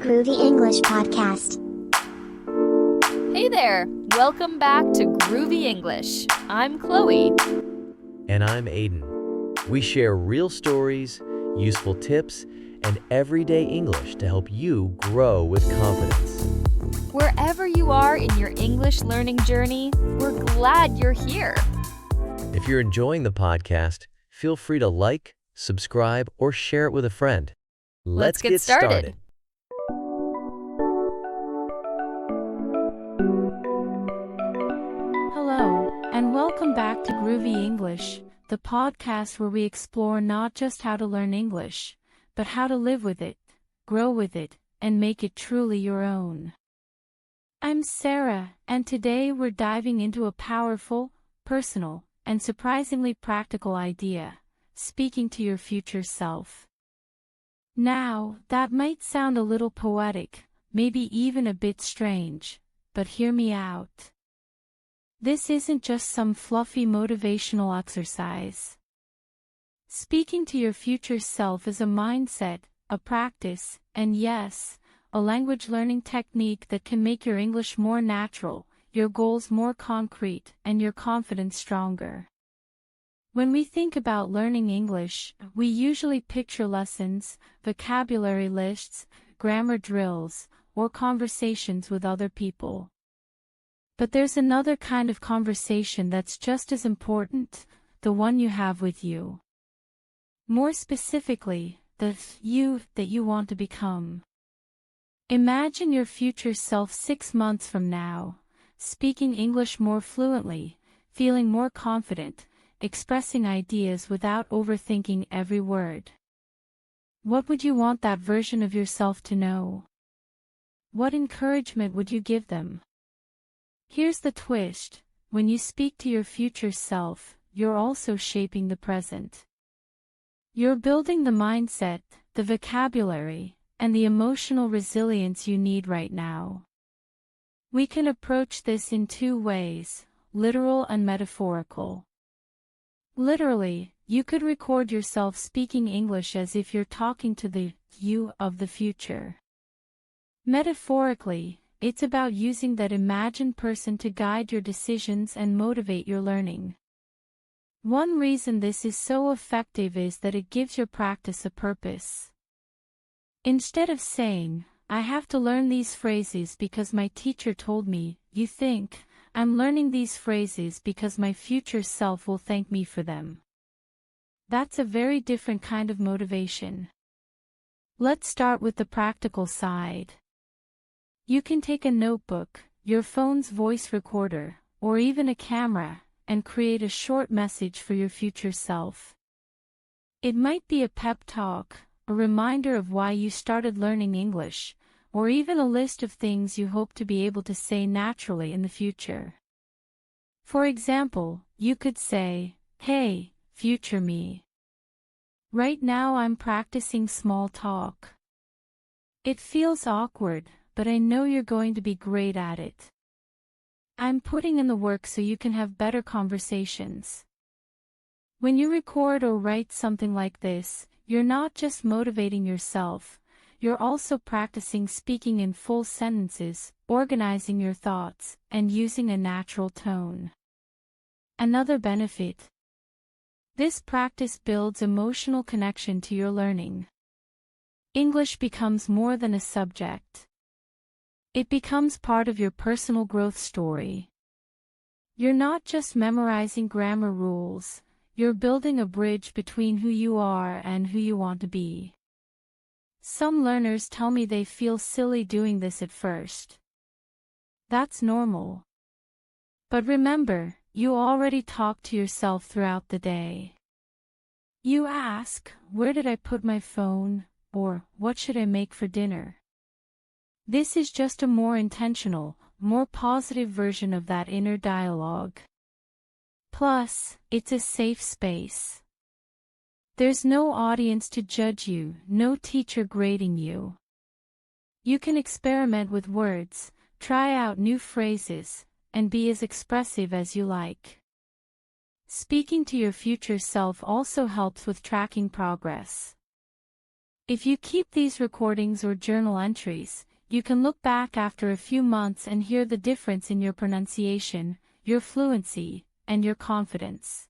Groovy English Podcast. Hey there! Welcome back to Groovy English. I'm Chloe. And I'm Aiden. We share real stories, useful tips, and everyday English to help you grow with confidence. Wherever you are in your English learning journey, we're glad you're here. If you're enjoying the podcast, feel free to like, subscribe, or share it with a friend. Let's get started. Hello, and welcome back to Groovy English, the podcast where we explore not just how to learn English, but how to live with it, grow with it, and make it truly your own. I'm Sarah, and today we're diving into a powerful, personal, and surprisingly practical idea: speaking to your future self. Now, that might sound a little poetic, maybe even a bit strange, but hear me out. This isn't just some fluffy motivational exercise. Speaking to your future self is a mindset, a practice, and yes, a language learning technique that can make your English more natural, your goals more concrete, and your confidence stronger. When we think about learning English, we usually picture lessons, vocabulary lists, grammar drills, or conversations with other people. But there's another kind of conversation that's just as important, the one you have with you. More specifically, the you that you want to become. Imagine your future self 6 months from now, speaking English more fluently, feeling more confident, expressing ideas without overthinking every word. What would you want that version of yourself to know? What encouragement would you give them? Here's the twist: when you speak to your future self, you're also shaping the present. You're building the mindset, the vocabulary, and the emotional resilience you need right now. We can approach this in two ways: literal and metaphorical. Literally, you could record yourself speaking English as if you're talking to the you of the future. Metaphorically, it's about using that imagined person to guide your decisions and motivate your learning. One reason this is so effective is that it gives your practice a purpose. Instead of saying, "I have to learn these phrases because my teacher told me," you think, "I'm learning these phrases because my future self will thank me for them." That's a very different kind of motivation. Let's start with the practical side. You can take a notebook, your phone's voice recorder, or even a camera, and create a short message for your future self. It might be a pep talk, a reminder of why you started learning English, or even a list of things you hope to be able to say naturally in the future. For example, you could say, "Hey, future me. Right now I'm practicing small talk. It feels awkward, but I know you're going to be great at it. I'm putting in the work so you can have better conversations." When you record or write something like this, you're not just motivating yourself, you're also practicing speaking in full sentences, organizing your thoughts, and using a natural tone. Another benefit: this practice builds emotional connection to your learning. English becomes more than a subject. It becomes part of your personal growth story. You're not just memorizing grammar rules, you're building a bridge between who you are and who you want to be. Some learners tell me they feel silly doing this at first. That's normal. But remember, you already talk to yourself throughout the day. You ask, "Where did I put my phone?" or "What should I make for dinner?" This is just a more intentional, more positive version of that inner dialogue. Plus, it's a safe space. There's no audience to judge you, no teacher grading you. You can experiment with words, try out new phrases, and be as expressive as you like. Speaking to your future self also helps with tracking progress. If you keep these recordings or journal entries, you can look back after a few months and hear the difference in your pronunciation, your fluency, and your confidence.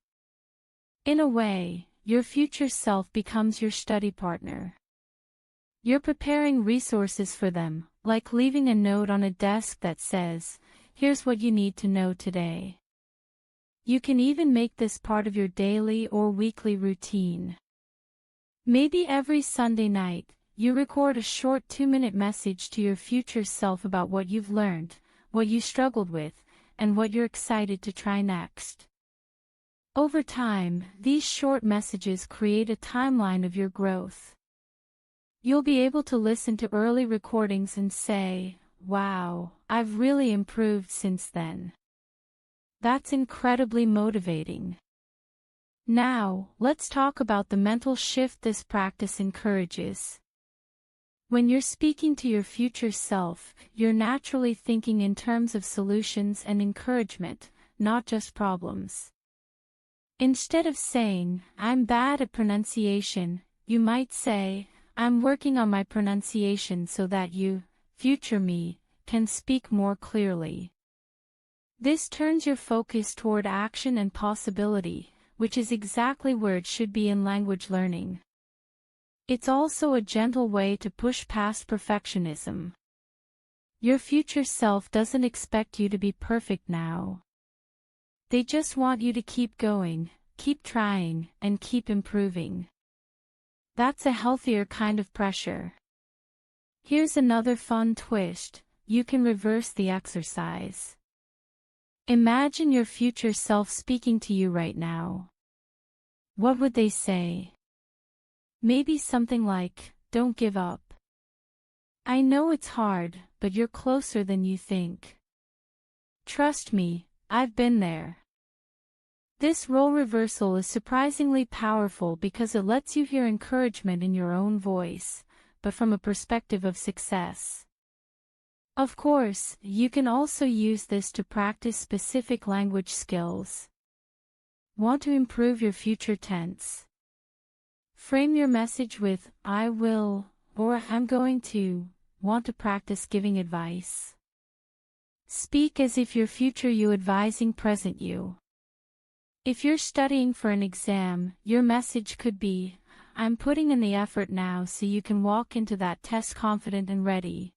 In a way, your future self becomes your study partner. You're preparing resources for them, like leaving a note on a desk that says, "Here's what you need to know today." You can even make this part of your daily or weekly routine. Maybe every Sunday night, you record a short 2-minute message to your future self about what you've learned, what you struggled with, and what you're excited to try next. Over time, these short messages create a timeline of your growth. You'll be able to listen to early recordings and say, "Wow, I've really improved since then." That's incredibly motivating. Now, let's talk about the mental shift this practice encourages. When you're speaking to your future self, you're naturally thinking in terms of solutions and encouragement, not just problems. Instead of saying, "I'm bad at pronunciation," you might say, "I'm working on my pronunciation so that you, future me, can speak more clearly." This turns your focus toward action and possibility, which is exactly where it should be in language learning. It's also a gentle way to push past perfectionism. Your future self doesn't expect you to be perfect now. They just want you to keep going, keep trying, and keep improving. That's a healthier kind of pressure. Here's another fun twist: you can reverse the exercise. Imagine your future self speaking to you right now. What would they say? Maybe something like, "Don't give up. I know it's hard, but you're closer than you think. Trust me, I've been there." This role reversal is surprisingly powerful because it lets you hear encouragement in your own voice, but from a perspective of success. Of course, you can also use this to practice specific language skills. Want to improve your future tense? Frame your message with, "I will," or "I'm going to." Want to practice giving advice? Speak as if your future you advising present you. If you're studying for an exam, your message could be, "I'm putting in the effort now so you can walk into that test confident and ready."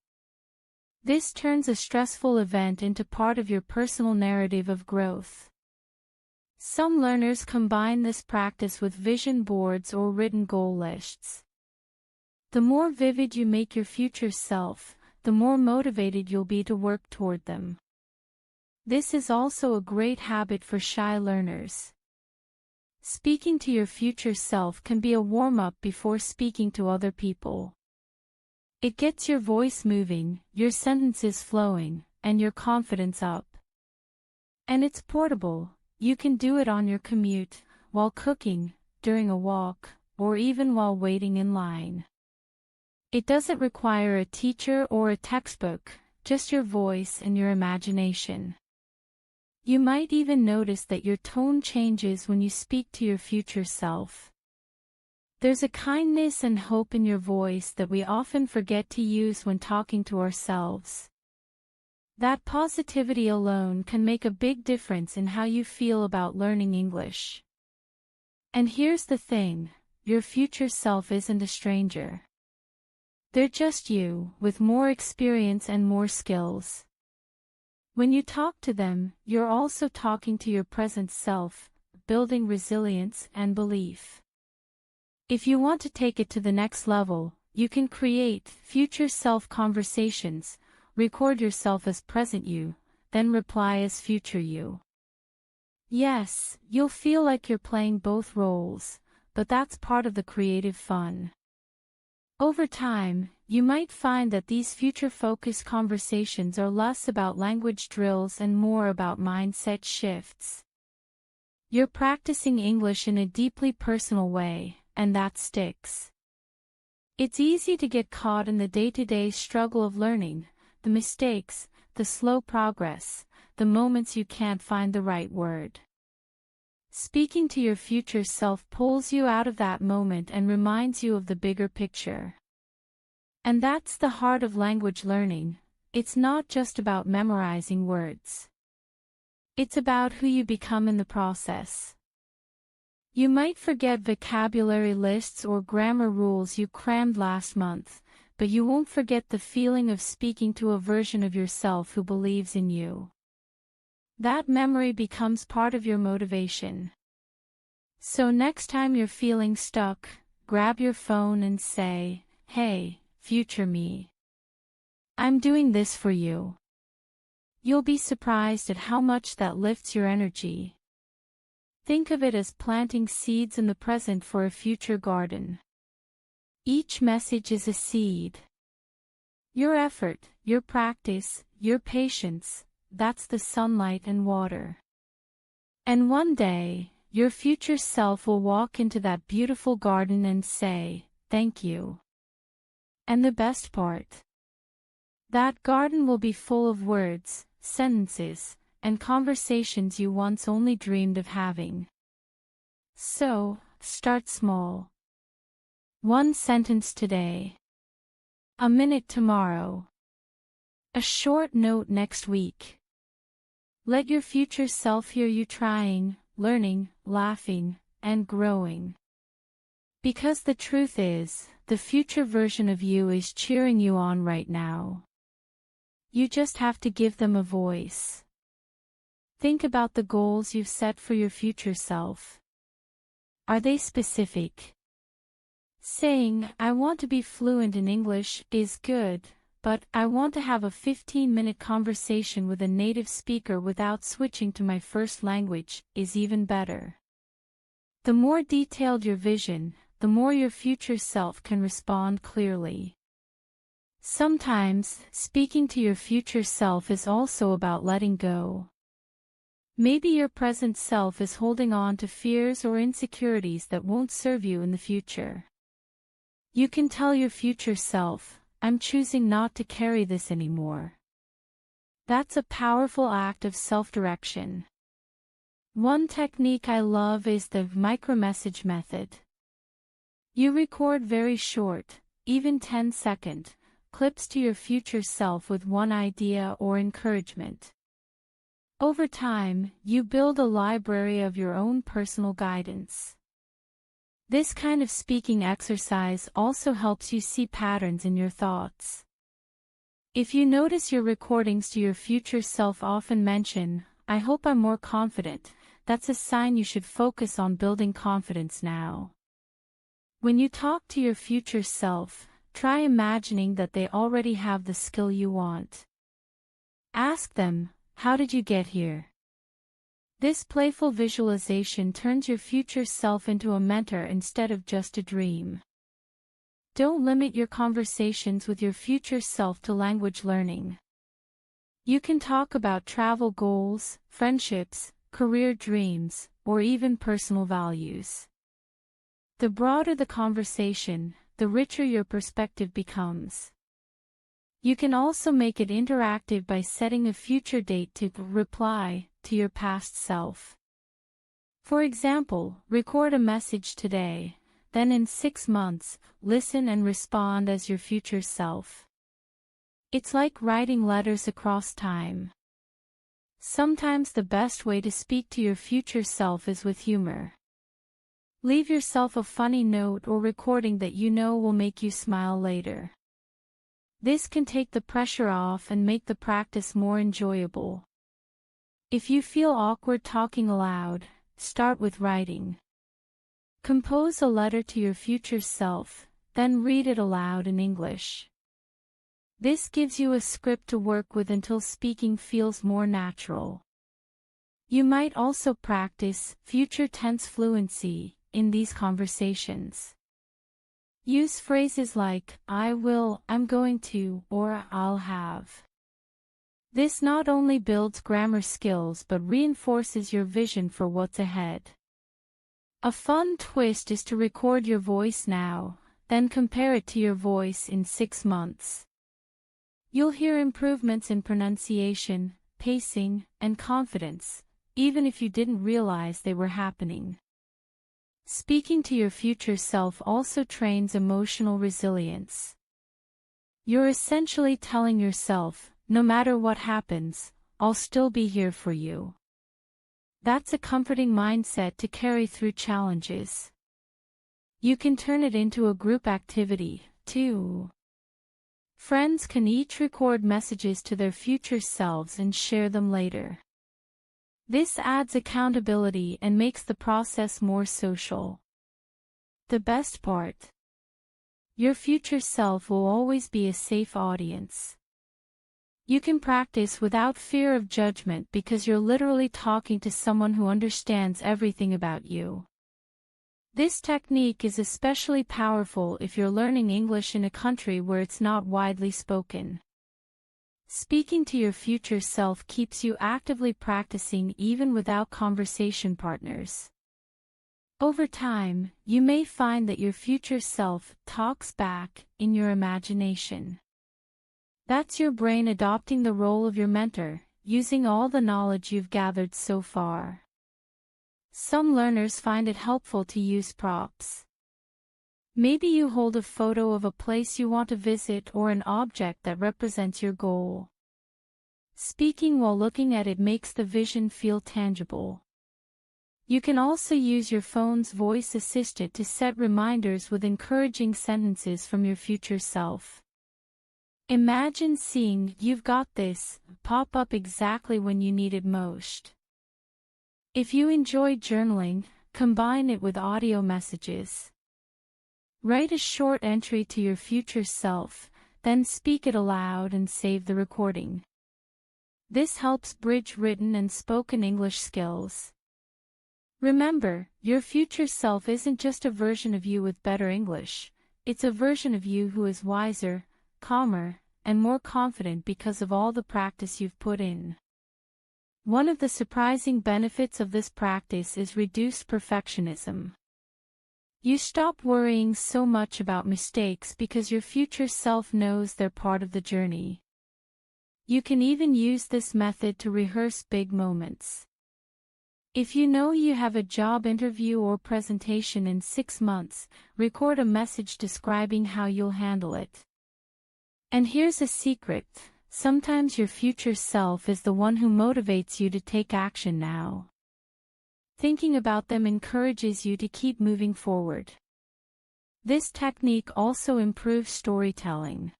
This turns a stressful event into part of your personal narrative of growth. Some learners combine this practice with vision boards or written goal lists. The more vivid you make your future self, the more motivated you'll be to work toward them. This is also a great habit for shy learners. Speaking to your future self can be a warm-up before speaking to other people. It gets your voice moving, your sentences flowing, and your confidence up. And it's portable. You can do it on your commute, while cooking, during a walk, or even while waiting in line. It doesn't require a teacher or a textbook, just your voice and your imagination. You might even notice that your tone changes when you speak to your future self. There's a kindness and hope in your voice that we often forget to use when talking to ourselves. That positivity alone can make a big difference in how you feel about learning English. And here's the thing, your future self isn't a stranger. They're just you, with more experience and more skills. When you talk to them, you're also talking to your present self, building resilience and belief. If you want to take it to the next level, you can create future self conversations, record yourself as present you, then reply as future you. Yes, you'll feel like you're playing both roles, but that's part of the creative fun. Over time, you might find that these future-focused conversations are less about language drills and more about mindset shifts. You're practicing English in a deeply personal way, and that sticks. It's easy to get caught in the day-to-day struggle of learning, the mistakes, the slow progress, the moments you can't find the right word. Speaking to your future self pulls you out of that moment and reminds you of the bigger picture. And that's the heart of language learning. It's not just about memorizing words. It's about who you become in the process. You might forget vocabulary lists or grammar rules you crammed last month, but you won't forget the feeling of speaking to a version of yourself who believes in you. That memory becomes part of your motivation. So next time you're feeling stuck, grab your phone and say, "Hey, future me. I'm doing this for you." You'll be surprised at how much that lifts your energy. Think of it as planting seeds in the present for a future garden. Each message is a seed. Your effort, your practice, your patience, that's the sunlight and water. And one day, your future self will walk into that beautiful garden and say, "Thank you." And the best part? That garden will be full of words, sentences, and conversations you once only dreamed of having. So, start small. One sentence today. A minute tomorrow. A short note next week. Let your future self hear you trying, learning, laughing, and growing. Because the truth is, the future version of you is cheering you on right now. You just have to give them a voice. Think about the goals you've set for your future self. Are they specific? Saying, "I want to be fluent in English," is good, but "I want to have a 15-minute conversation with a native speaker without switching to my first language," is even better. The more detailed your vision, the more your future self can respond clearly. Sometimes, speaking to your future self is also about letting go. Maybe your present self is holding on to fears or insecurities that won't serve you in the future. You can tell your future self, "I'm choosing not to carry this anymore." That's a powerful act of self-direction. One technique I love is the micromessage method. You record very short, even 10-second, clips to your future self with one idea or encouragement. Over time, you build a library of your own personal guidance. This kind of speaking exercise also helps you see patterns in your thoughts. If you notice your recordings to your future self often mention, "I hope I'm more confident," that's a sign you should focus on building confidence now. When you talk to your future self, try imagining that they already have the skill you want. Ask them, "How did you get here?" This playful visualization turns your future self into a mentor instead of just a dream. Don't limit your conversations with your future self to language learning. You can talk about travel goals, friendships, career dreams, or even personal values. The broader the conversation, the richer your perspective becomes. You can also make it interactive by setting a future date to reply to your past self. For example, record a message today, then in 6 months, listen and respond as your future self. It's like writing letters across time. Sometimes the best way to speak to your future self is with humor. Leave yourself a funny note or recording that you know will make you smile later. This can take the pressure off and make the practice more enjoyable. If you feel awkward talking aloud, start with writing. Compose a letter to your future self, then read it aloud in English. This gives you a script to work with until speaking feels more natural. You might also practice future tense fluency in these conversations. Use phrases like, "I will," "I'm going to," or "I'll have." This not only builds grammar skills but reinforces your vision for what's ahead. A fun twist is to record your voice now, then compare it to your voice in 6 months. You'll hear improvements in pronunciation, pacing, and confidence, even if you didn't realize they were happening. Speaking to your future self also trains emotional resilience. You're essentially telling yourself, no matter what happens, I'll still be here for you. That's a comforting mindset to carry through challenges. You can turn it into a group activity, too. Friends can each record messages to their future selves and share them later. This adds accountability and makes the process more social. The best part: your future self will always be a safe audience. You can practice without fear of judgment because you're literally talking to someone who understands everything about you. This technique is especially powerful if you're learning English in a country where it's not widely spoken. Speaking to your future self keeps you actively practicing even without conversation partners. Over time, you may find that your future self talks back in your imagination. That's your brain adopting the role of your mentor, using all the knowledge you've gathered so far. Some learners find it helpful to use props. Maybe you hold a photo of a place you want to visit or an object that represents your goal. Speaking while looking at it makes the vision feel tangible. You can also use your phone's voice assistant to set reminders with encouraging sentences from your future self. Imagine seeing "You've got this" pop up exactly when you need it most. If you enjoy journaling, combine it with audio messages. Write a short entry to your future self, then speak it aloud and save the recording. This helps bridge written and spoken English skills. Remember, your future self isn't just a version of you with better English, it's a version of you who is wiser, calmer, and more confident because of all the practice you've put in. One of the surprising benefits of this practice is reduced perfectionism. You stop worrying so much about mistakes because your future self knows they're part of the journey. You can even use this method to rehearse big moments. If you know you have a job interview or presentation in 6 months, record a message describing how you'll handle it. And here's a secret: sometimes your future self is the one who motivates you to take action now. Thinking about them encourages you to keep moving forward. This technique also improves storytelling.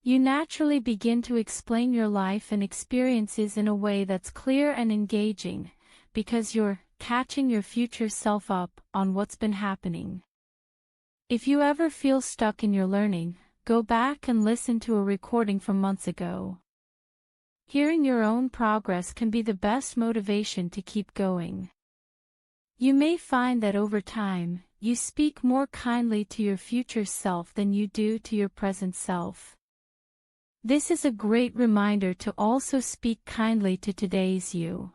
You naturally begin to explain your life and experiences in a way that's clear and engaging, because you're catching your future self up on what's been happening. If you ever feel stuck in your learning, go back and listen to a recording from months ago. Hearing your own progress can be the best motivation to keep going. You may find that over time, you speak more kindly to your future self than you do to your present self. This is a great reminder to also speak kindly to today's you.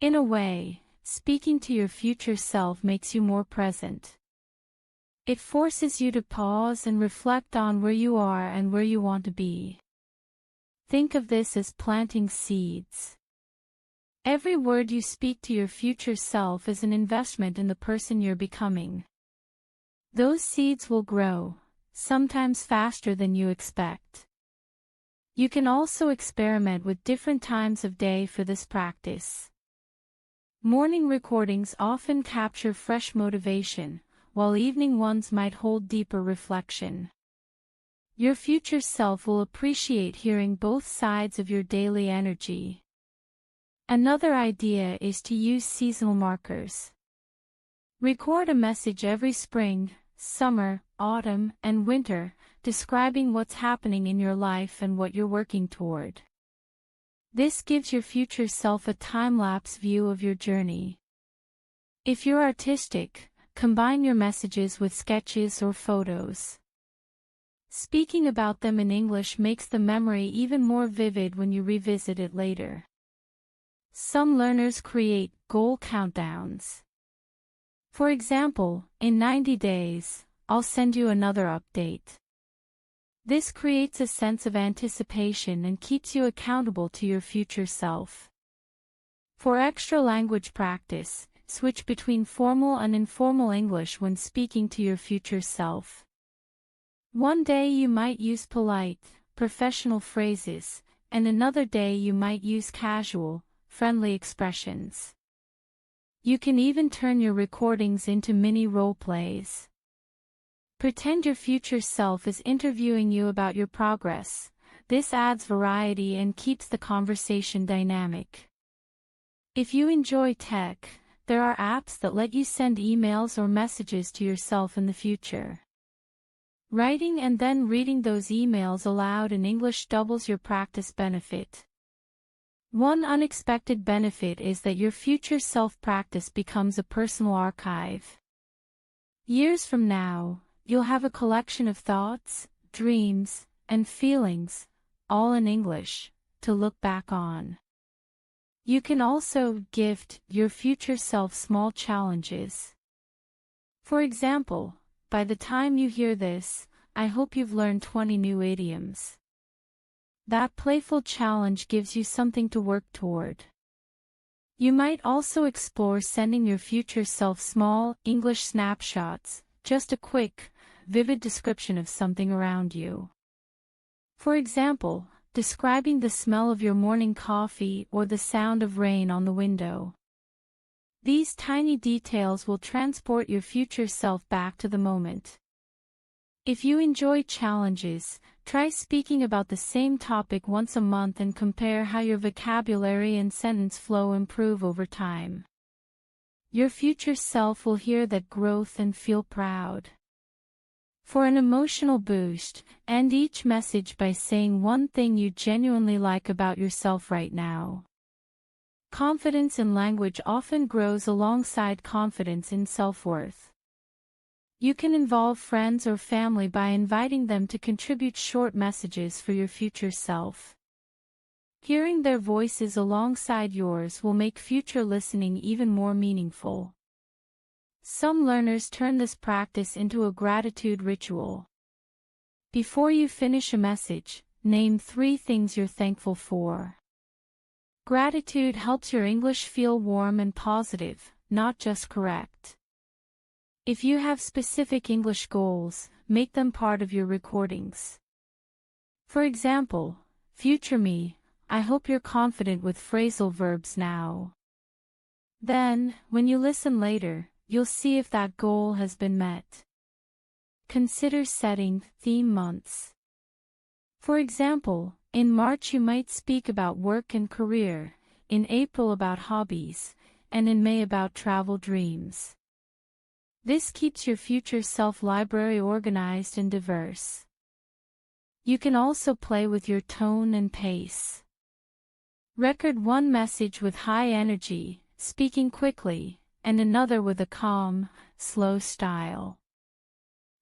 In a way, speaking to your future self makes you more present. It forces you to pause and reflect on where you are and where you want to be. Think of this as planting seeds. Every word you speak to your future self is an investment in the person you're becoming. Those seeds will grow, sometimes faster than you expect. You can also experiment with different times of day for this practice. Morning recordings often capture fresh motivation, while evening ones might hold deeper reflection. Your future self will appreciate hearing both sides of your daily energy. Another idea is to use seasonal markers. Record a message every spring, summer, autumn, and winter, describing what's happening in your life and what you're working toward. This gives your future self a time-lapse view of your journey. If you're artistic, combine your messages with sketches or photos. Speaking about them in English makes the memory even more vivid when you revisit it later. Some learners create goal countdowns. For example, in 90 days, I'll send you another update. This creates a sense of anticipation and keeps you accountable to your future self. For extra language practice, switch between formal and informal English when speaking to your future self. One day you might use polite, professional phrases, and another day you might use casual, friendly expressions. You can even turn your recordings into mini role plays. Pretend your future self is interviewing you about your progress. This adds variety and keeps the conversation dynamic. If you enjoy tech, there are apps that let you send emails or messages to yourself in the future. Writing and then reading those emails aloud in English doubles your practice benefit. One unexpected benefit is that your future self-practice becomes a personal archive. Years from now, you'll have a collection of thoughts, dreams, and feelings, all in English, to look back on. You can also gift your future self small challenges. For example, by the time you hear this, I hope you've learned 20 new idioms. That playful challenge gives you something to work toward. You might also explore sending your future self small English snapshots, just a quick, vivid description of something around you. For example, describing the smell of your morning coffee or the sound of rain on the window. These tiny details will transport your future self back to the moment. If you enjoy challenges, try speaking about the same topic once a month and compare how your vocabulary and sentence flow improve over time. Your future self will hear that growth and feel proud. For an emotional boost, end each message by saying one thing you genuinely like about yourself right now. Confidence in language often grows alongside confidence in self-worth. You can involve friends or family by inviting them to contribute short messages for your future self. Hearing their voices alongside yours will make future listening even more meaningful. Some learners turn this practice into a gratitude ritual. Before you finish a message, name 3 things you're thankful for. Gratitude helps your English feel warm and positive, not just correct. If you have specific English goals, make them part of your recordings. For example, future me, I hope you're confident with phrasal verbs now. Then, when you listen later, you'll see if that goal has been met. Consider setting theme months. For example, in March you might speak about work and career, in April about hobbies, and in May about travel dreams. This keeps your future self library organized and diverse. You can also play with your tone and pace. Record one message with high energy, speaking quickly, and another with a calm, slow style.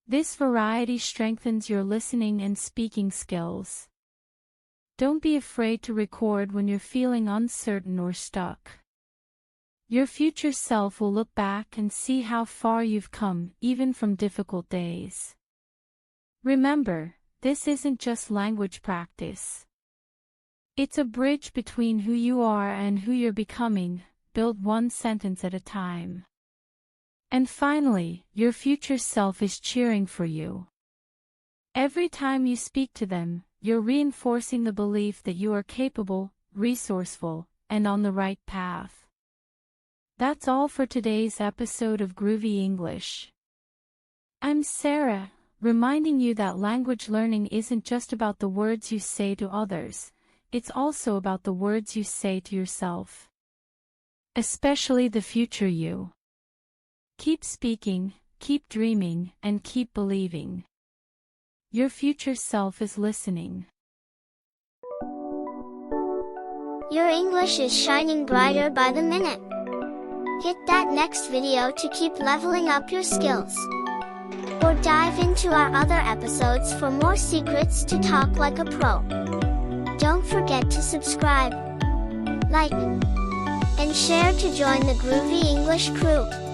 This variety strengthens your listening and speaking skills. Don't be afraid to record when you're feeling uncertain or stuck. Your future self will look back and see how far you've come, even from difficult days. Remember, this isn't just language practice. It's a bridge between who you are and who you're becoming, built one sentence at a time. And finally, your future self is cheering for you. Every time you speak to them, you're reinforcing the belief that you are capable, resourceful, and on the right path. That's all for today's episode of Groovy English. I'm Sarah, reminding you that language learning isn't just about the words you say to others, it's also about the words you say to yourself. Especially the future you. Keep speaking, keep dreaming, and keep believing. Your future self is listening. Your English is shining brighter by the minute. Hit that next video to keep leveling up your skills. Or dive into our other episodes for more secrets to talk like a pro. Don't forget to subscribe, like, and share to join the Groovy English crew.